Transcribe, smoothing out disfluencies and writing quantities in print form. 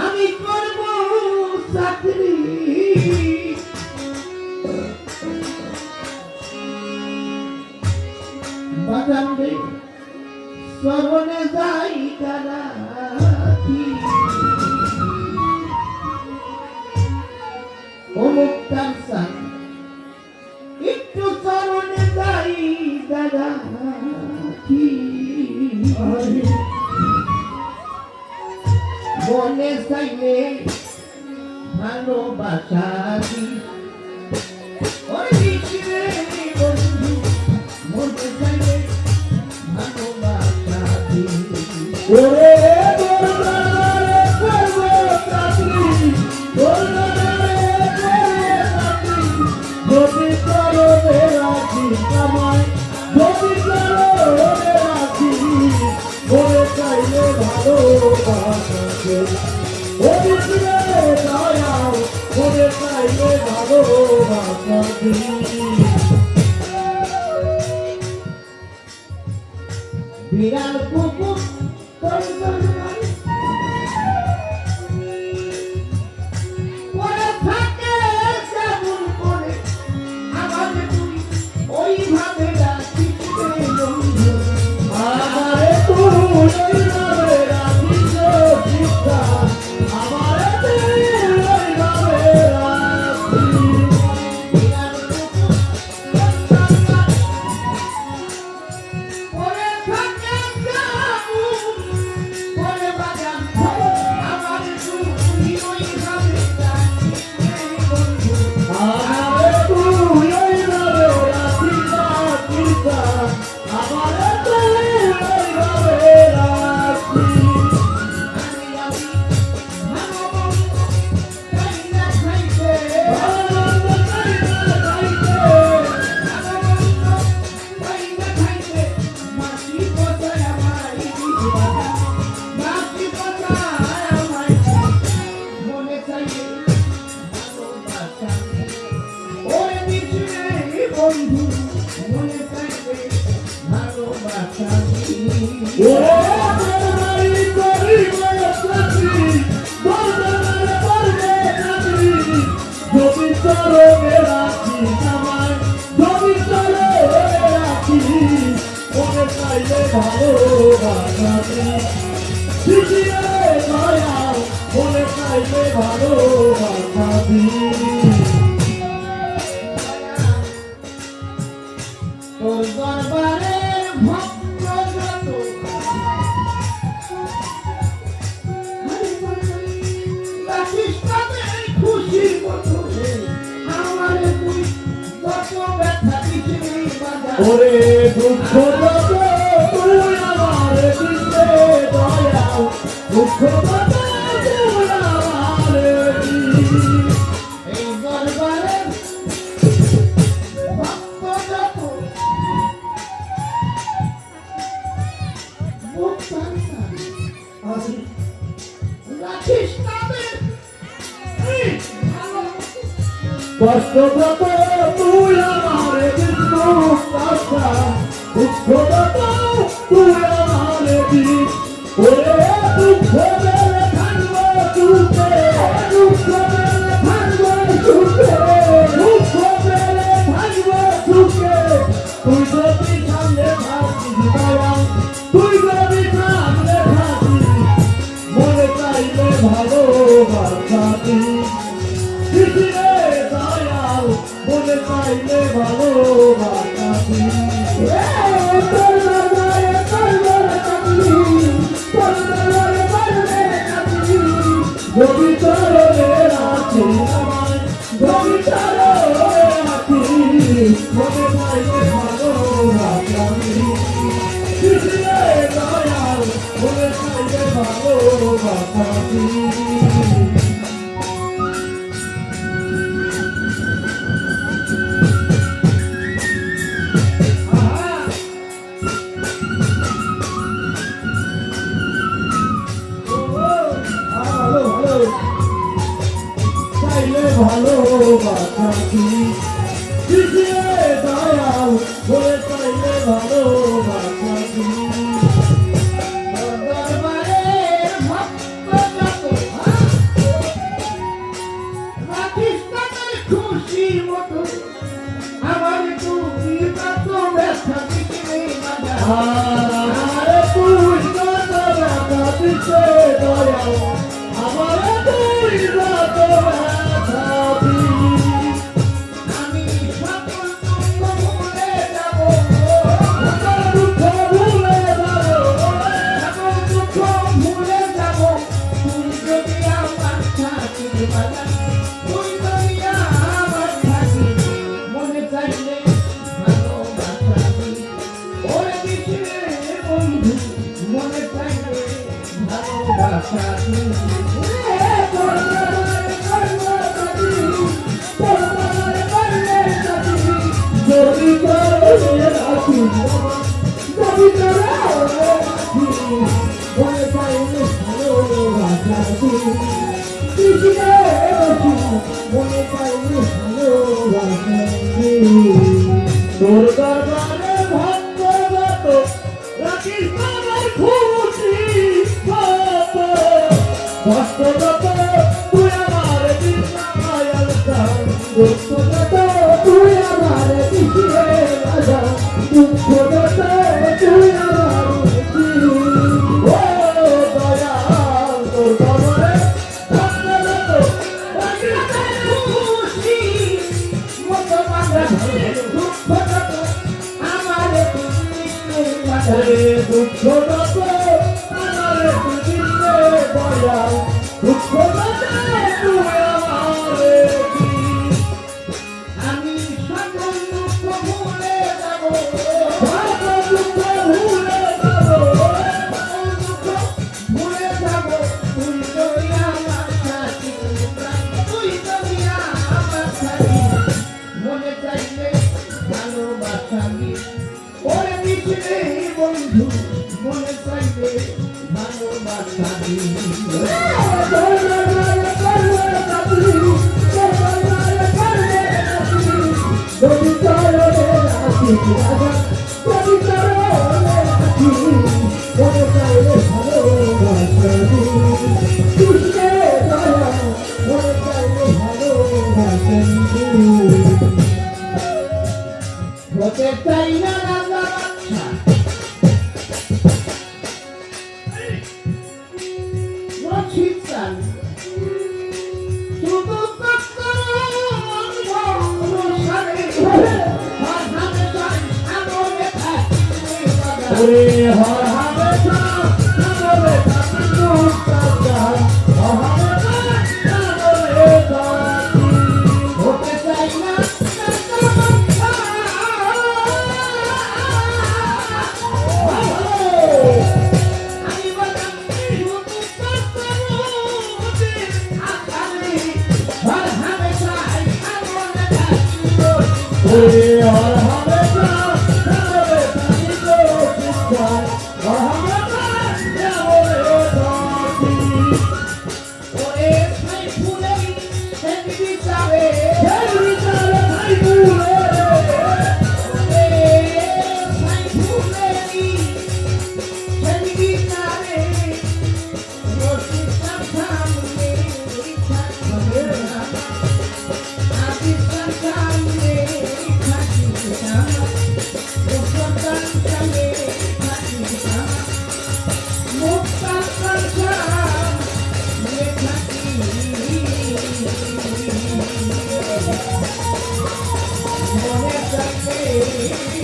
আমি করব চাকরি বাজান রে চরণে যাই রাখি অমুক কারসান একটু চরণে যাই রাখি মনে চাইলে ভালোবাসা দি ওরে বিচিরে বন্ধু মনে চাইলে ভালোবাসা দি ওরে দরবারে করব চাকরি দরবারে করব চাকরি যদি চরণে রাখি আমায় যদি চরণে রাখি মনে চাইলে ভালোবাসা ওরে দয়াল ওরে চাইলে ভালোবাসা বিড়াল কুকুর তোর পরে থাকে যেমন করে আমাকে তুই ওইভাবে রাখিস বন্ধু আমারে তুই ওইভাবে রাখিস চিন্তা আমারে তুই ওইভাবে রাখিস বিড়াল কুকুর পরে থাকে যেমন পরে বাজান আমারে তুই ওইভাবে রাখিস বন্ধু আমারে তুই ওইভাবে রাখিস চিন্তা আমারে তুই ওইভাবে রাখিস বন্ধু মনে চাইবে ভালোবাসা যদি চরণে রাখি আমায় যদি চরণে রাখি মনে চাইলে ভালোবাসা দয়াল মনে চাইলে ভালোবাসা তোর দরবারের ভক্ত যত রাখিস তাদের খুশি মতো আমারে তুই যত ব্যথা দিছিলি বাজার ওরে দুঃখ যত তুই আমারে দিতে দয়াল দুঃখ যত তুই আমারে এই দরবারের ভক্ত যত রাখিস তাদের কষ্ট যত তুই আমারে কিন্তু আশা দুঃখ যত তুই আমারে দিস ওরে দুঃখ মেলে থাকবো সুখে দুঃখ মেলে থাকবো সুখে দুঃখ মেলে থাকবো সুখে তুই যদি সামনে থাকিস দয়াল তুই যদি সামনে থাকিস মনে চাইলে ভালোবাসা দিছিরে দয়াল মনে চাইলে ভালোবাসা যদি চরণে রাখি আমায় যদি চরণে রাখি মনে চাইলে ভালোবাসা দিছিরে দয়াল মনে চাইলে ভালোবাসা ভালোবাসা দিছিরে দয়াল বলে চাইলে ভালোবাসা দরবারে আমার তুই যত ব্যথা দিলি আমি সকল দুঃখ ভুলে যাব, সকল দুঃখ ভুলে যাবো সকল দুঃখ ভুলে যাব, তুই যদি আমার থাকিস বাজান, তুই যদি আমার থাকিস, মনে চাইলে ভালোবাসাবি, ওরে দিশে বন্ধু, মনে চাইলে ভালোবাসাবি। যদি তোরে রাখি যদি তোরে রাখি মনে চাইলে ভালোবাসি কৃষ্ণে বসি মনে চাইলে ভালোবাসি তোর দরবারে ভক্ত রাখিস আমার খুশি কত কষ্ট যত তুই আমার বিনায়াল চান দুঃখ যত তুই আমার পিছিয়ে রাজা দুঃখ যত তুই আমার ও দয়াল তোর দরবারে ভক্ত যত রাখিস আমার খুশি মতো বাঁধা দুঃখ যত আমার ওরে দুঃখ যত আমার পিছিয়ে দয়াল দুঃখ যত তুই আমার আমি সকল দুঃখ ভুলে যাব, সকল দুঃখ ভুলে যাবো সকল দুঃখ ভুলে যাব, তুই যদি আমার থাকিস, তুই যদি আমার থাকিস, মনে চাইলে ভালোবাসাবি, ওরে দিশে বন্ধু, মনে চাইলে ভালোবাসাবি। হতে চাই না রাজা বাদশা, রশিদ চান, শুধু তৎকর অনুসারে আর হাতে চাই সাগরে থাকি বাজার। হর হাবে সাগরে থাকি দুঃখার হতে হতে চাই না আমি বাজার শুধু তৎকর আকারে আর হাতে চাই সাগরে থাকি হর হাবে সাগরে থাকি দুঃখার ওরে ছাই ফুলের সেন বিচারে, ওরে ছাই ফুলেরই সেন বিচারে, রশিদ চান সামনে থাকবে না, আবিদ চান সামনে থাকবে না, মুক্তার চান সামনে থাকবে না, মুক্তার চান সামনে থাকবে মনে চাইলে